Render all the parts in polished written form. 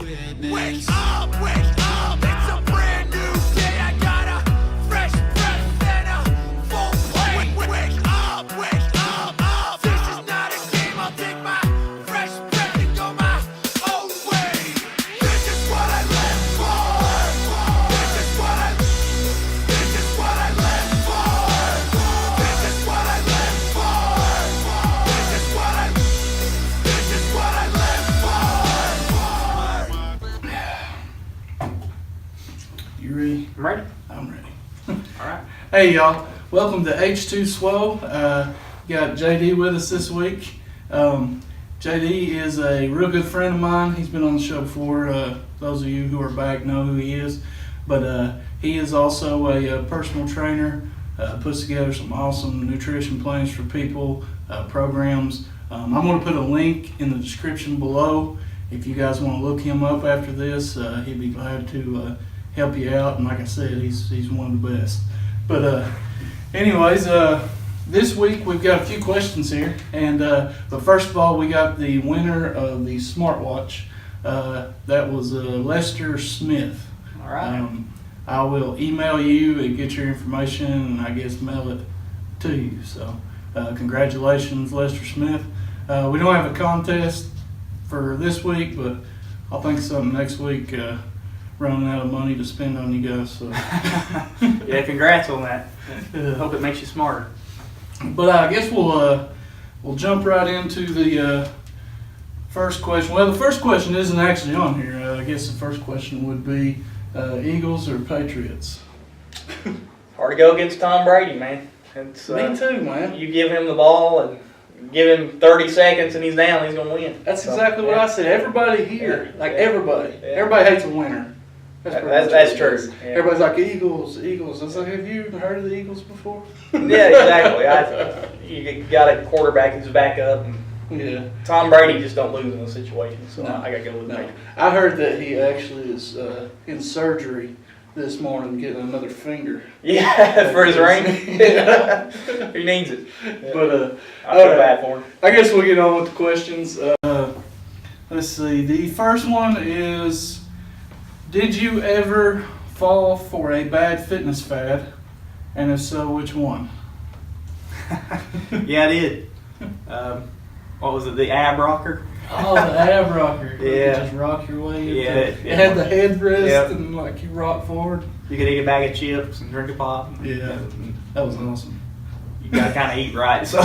Wake up, it's a brand new day. I got a fresh breath and a full plate. Wake up, this is not a game. I'll take my fresh breath and go my own way. This is what I live for. This is what I live for. This is what I live for. This is what I live for. You ready? I'm ready. I'm ready. All right. Hey y'all, welcome to H2 Swole. Got JD with us this week. JD is a real good friend of mine. He's been on the show before. Those of you who are back know who he is. But he is also a personal trainer, puts together some awesome nutrition plans for people, programs. I'm going to put a link in the description below. If you guys want to look him up after this, he'd be glad to help you out. And like I said, he's one of the best. But anyways, this week we've got a few questions here. And but first of all, we got the winner of the smartwatch. That was Lester Smith. All right. I will email you and get your information, and I guess mail it to you. So congratulations, Lester Smith. We don't have a contest for this week, but I'll think of something next week. Running out of money to spend on you guys. So. Yeah, congrats on that. Hope it makes you smarter. But I guess we'll jump right into the first question. Well, the first question isn't actually on here. I guess the first question would be Eagles or Patriots? Hard to go against Tom Brady, man. It's, Me too, man. You give him the ball and give him 30 seconds and he's down, he's going to win. That's exactly what I said. Everybody here, everybody hates a winner. That's true. Yeah. Everybody's like, Eagles. I was like, have you heard of the Eagles before? Yeah, exactly. You got a quarterback who's back up. And Yeah. Tom Brady just don't lose in those situations, so No. I got to go with No. him. I heard that he actually is in surgery this morning getting another finger. Yeah, for his ring. Yeah. He needs it. But I feel bad for him. I guess we'll get on with the questions. Let's see. The first one is, did you ever fall for a bad fitness fad? And if so, which one? Yeah, I did. What was it? The ab rocker. Oh, the ab rocker. You Yeah. could just rock your way. Yeah, It yeah. had the headrest Yep. and like you rock forward. You could eat a bag of chips and drink a pop. Yeah. That was awesome. You gotta kind of eat right. So,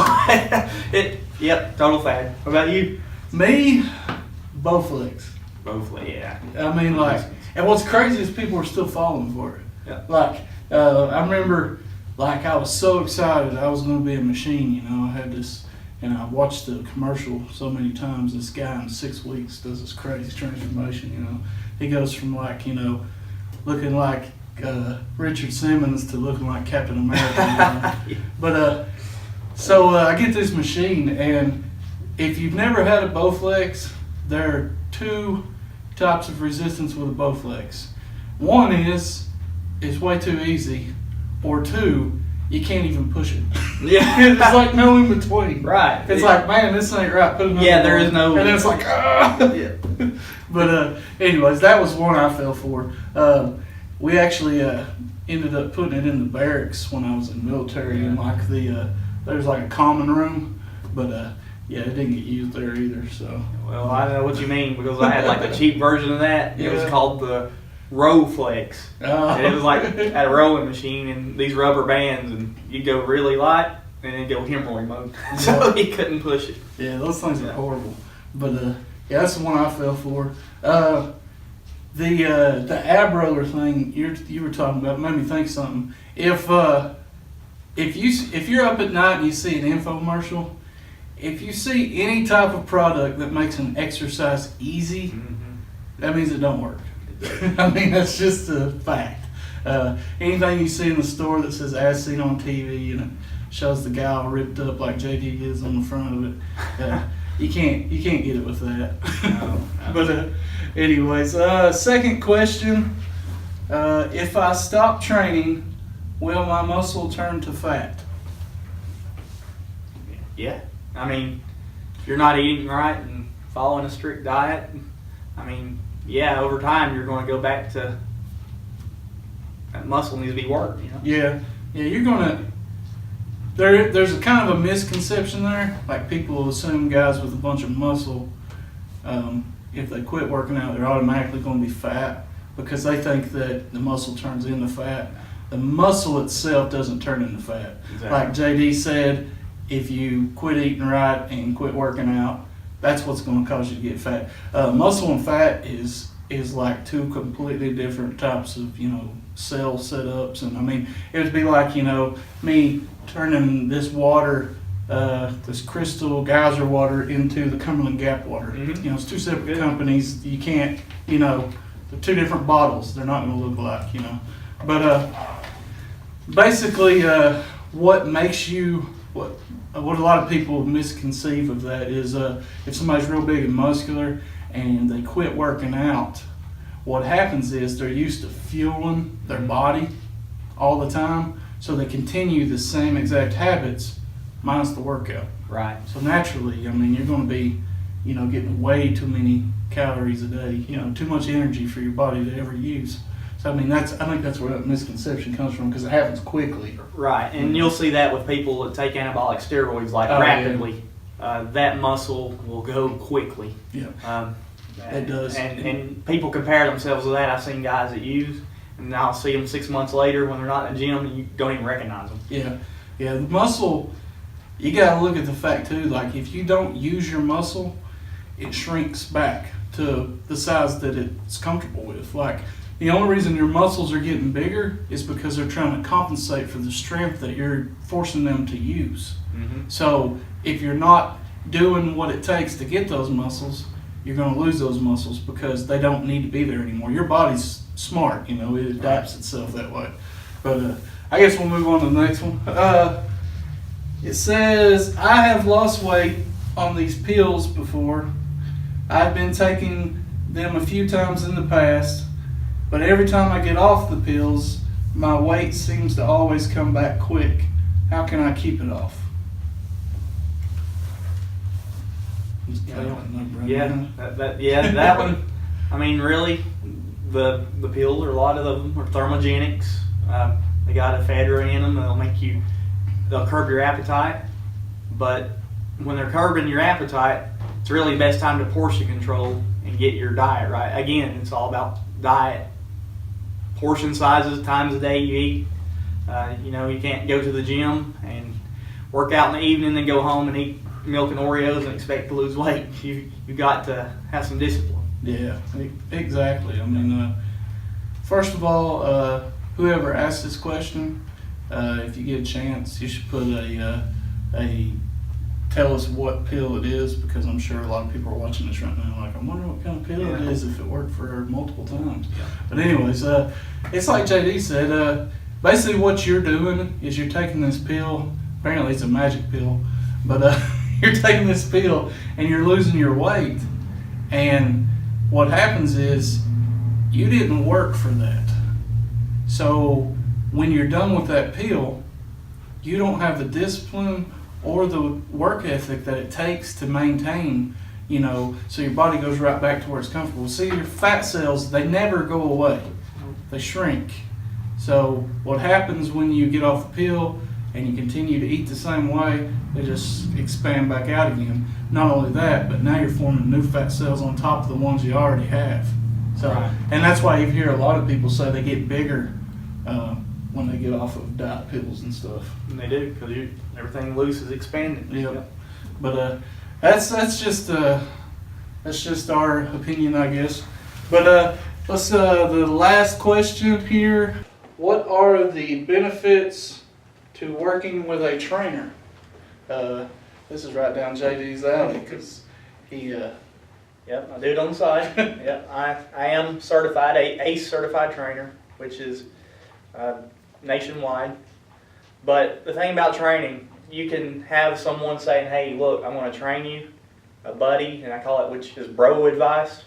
yep, total fad. What about you? Me, Bowflex. Both, yeah. I mean, like, and what's crazy is people are still falling for it. Yeah. Like, I remember, like, I was so excited I was going to be a machine, you know. I had this, and I watched the commercial so many times. This guy in 6 weeks does this crazy transformation, you know. He goes from, like, you know, looking like Richard Simmons to looking like Captain America, you know? But, so I get this machine, and if you've never had a Bowflex, there are two types of resistance with a Bowflex. One is it's way too easy, or two, you can't even push it. Yeah. There's like no in between. Right. It's like, man, this ain't right. Put another Yeah, there one. is no- And then it's like, ah. Yeah. But anyways, that was one I fell for. We actually ended up putting it in the barracks when I was in the military, in like there's like a common room, but yeah, it didn't get used there either. So. Well, I know what you mean because I had like the cheap version of that. It was Yeah. called the Rowflex. And it was like at a rowing machine and these rubber bands, and you'd go really light and then go hemorrhoid mode. So he couldn't push it. Yeah, those things are horrible. But yeah, that's the one I fell for. The ab roller thing you were talking about made me think something. If you're up at night and you see an infomercial, if you see any type of product that makes an exercise easy, that means it don't work. I mean, that's just a fact. Anything you see in the store that says as seen on TV and it shows the guy all ripped up like JD is on the front of it, you can't get it with that. No. But anyways, second question: if I stop training, will my muscle turn to fat? Yeah. I mean, if you're not eating right and following a strict diet, I mean, yeah, over time you're going to go back to that muscle needs to be worked. You know. Yeah, you're gonna. There's a kind of a misconception there. Like people assume guys with a bunch of muscle, if they quit working out, they're automatically going to be fat because they think that the muscle turns into fat. The muscle itself doesn't turn into fat. Exactly. Like JD said, if you quit eating right and quit working out, that's what's going to cause you to get fat. Muscle and fat is like two completely different types of cell setups, and I mean it would be like me turning this water, this Crystal Geyser water into the Cumberland Gap water. Mhm. It's two separate Good. companies. You can't, they're two different bottles. They're not going to look alike, But basically, what makes you what a lot of people misconceive of that is if somebody's real big and muscular and they quit working out, what happens is they're used to fueling their body all the time, so they continue the same exact habits minus the workout. Right. So naturally, I mean, you're going to be, getting way too many calories a day, too much energy for your body to ever use. So I mean, I think that's where that misconception comes from because it happens quickly. Right, and you'll see that with people that take anabolic steroids like Oh, rapidly. That muscle will go quickly. Yeah. It does. And people compare themselves to that. I've seen guys that use, and I'll see them 6 months later when they're not in the gym, and you don't even recognize them. Yeah. The muscle, you got to look at the fact too. Like if you don't use your muscle, it shrinks back to the size that it's comfortable with. Like the only reason your muscles are getting bigger is because they're trying to compensate for the strength that you're forcing them to use. Mm-hmm. So if you're not doing what it takes to get those muscles, you're going to lose those muscles because they don't need to be there anymore. Your body's smart, it adapts itself that way. But I guess we'll move on to the next one. It says, I have lost weight on these pills before. I've been taking them a few times in the past, but every time I get off the pills, my weight seems to always come back quick. How can I keep it off? That one. I mean, really, the pills, or a lot of them are thermogenics. They got ephedra in them. They'll curb your appetite. But when they're curbing your appetite, it's really the best time to portion control and get your diet right. Again, it's all about diet, portion sizes, times a day you eat. You can't go to the gym and work out in the evening, then go home and eat milk and Oreos and expect to lose weight. You've got to have some discipline. Yeah, exactly. I mean, first of all, whoever asked this question, if you get a chance, you should put a tell us what pill it is, because I'm sure a lot of people are watching this right now like, I wonder what kind of pill it is if it worked for her multiple times. Yeah. But anyways, it's like JD said, basically what you're doing is you're taking this pill, apparently it's a magic pill, but you're taking this pill and you're losing your weight, and what happens is you didn't work for that. So when you're done with that pill, you don't have the discipline or the work ethic that it takes to maintain, so your body goes right back to where it's comfortable. See, your fat cells, they never go away. They shrink. So what happens when you get off the pill and you continue to eat the same way, they just expand back out again. Not only that, but now you're forming new fat cells on top of the ones you already have. So, Right. And that's why you hear a lot of people say they get bigger when they get off of diet pills and stuff. And they do, because everything loose is expanding. Yep. But that's just our opinion, I guess. But let's the last question here. What are the benefits to working with a trainer? This is right down JD's alley because he. Yep, I do it on the side. Yep, I am certified, ACE certified trainer, which is nationwide. But the thing about training, you can have someone saying, hey, look, I'm going to train you, a buddy, and I call it, which is bro advice.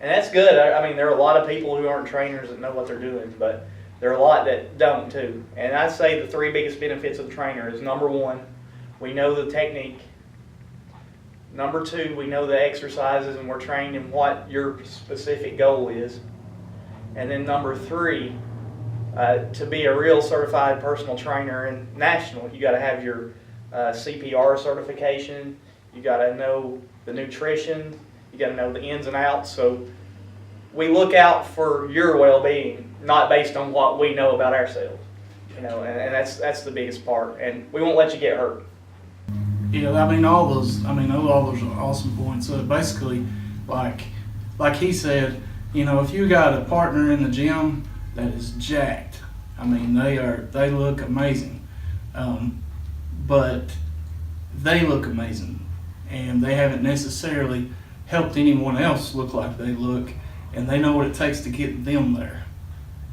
And that's good. I mean, there are a lot of people who aren't trainers that know what they're doing, but there are a lot that don't too. And I'd say the three biggest benefits of the trainer is, number one, we know the technique. Number 2, we know the exercises and we're trained in what your specific goal is. And then number 3, to be a real certified personal trainer and national, you got to have your CPR certification. You got to know the nutrition. You got to know the ins and outs. So we look out for your well-being, not based on what we know about ourselves. You know, and that's the biggest part. And we won't let you get hurt. Yeah, I mean all those are awesome points. So basically, like he said, you know, if you got a partner in the gym that is jacked, I mean they look amazing, but they look amazing, and they haven't necessarily helped anyone else look like they look, and they know what it takes to get them there,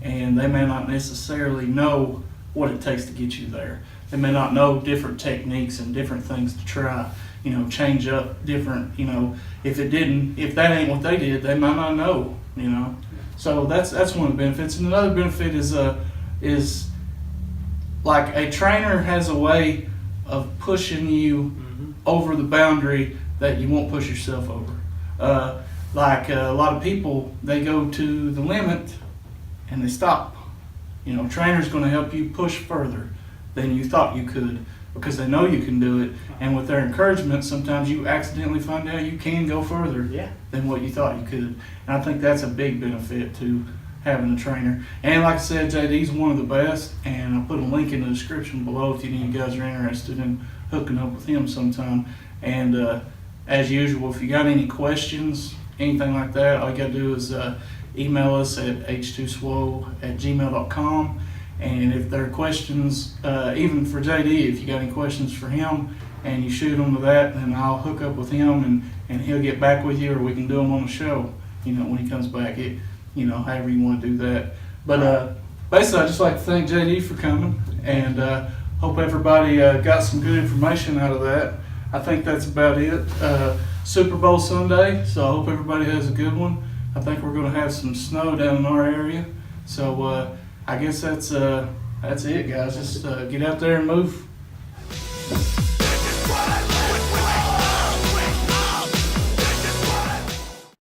and they may not necessarily know what it takes to get you there. They may not know different techniques and different things to try, you know, change up different, you know, if that ain't what they did, they might not know, you know. So that's one of the benefits. And another benefit is like a trainer has a way of pushing you over the boundary that you won't push yourself over. Like a lot of people, they go to the limit and they stop. You know, trainer's going to help you push further than you thought you could because they know you can do it. And with their encouragement, sometimes you accidentally find out you can go further than what you thought you could. And I think that's a big benefit to having a trainer. And like I said, JD's one of the best, and I'll put a link in the description below if any of you guys are interested in hooking up with him sometime. And as usual, if you got any questions, anything like that, all you got to do is email us at h2swo@gmail.com. And if there are questions, even for JD, if you got any questions for him and you shoot them to that, then I'll hook up with him and he'll get back with you, or we can do them on the show, you know, when he comes back, you know, however you want to do that. But basically, I'd just like to thank JD for coming, and hope everybody got some good information out of that. I think that's about it. Super Bowl Sunday, so I hope everybody has a good one. I think we're going to have some snow down in our area, so I guess that's it, guys. Just get out there and move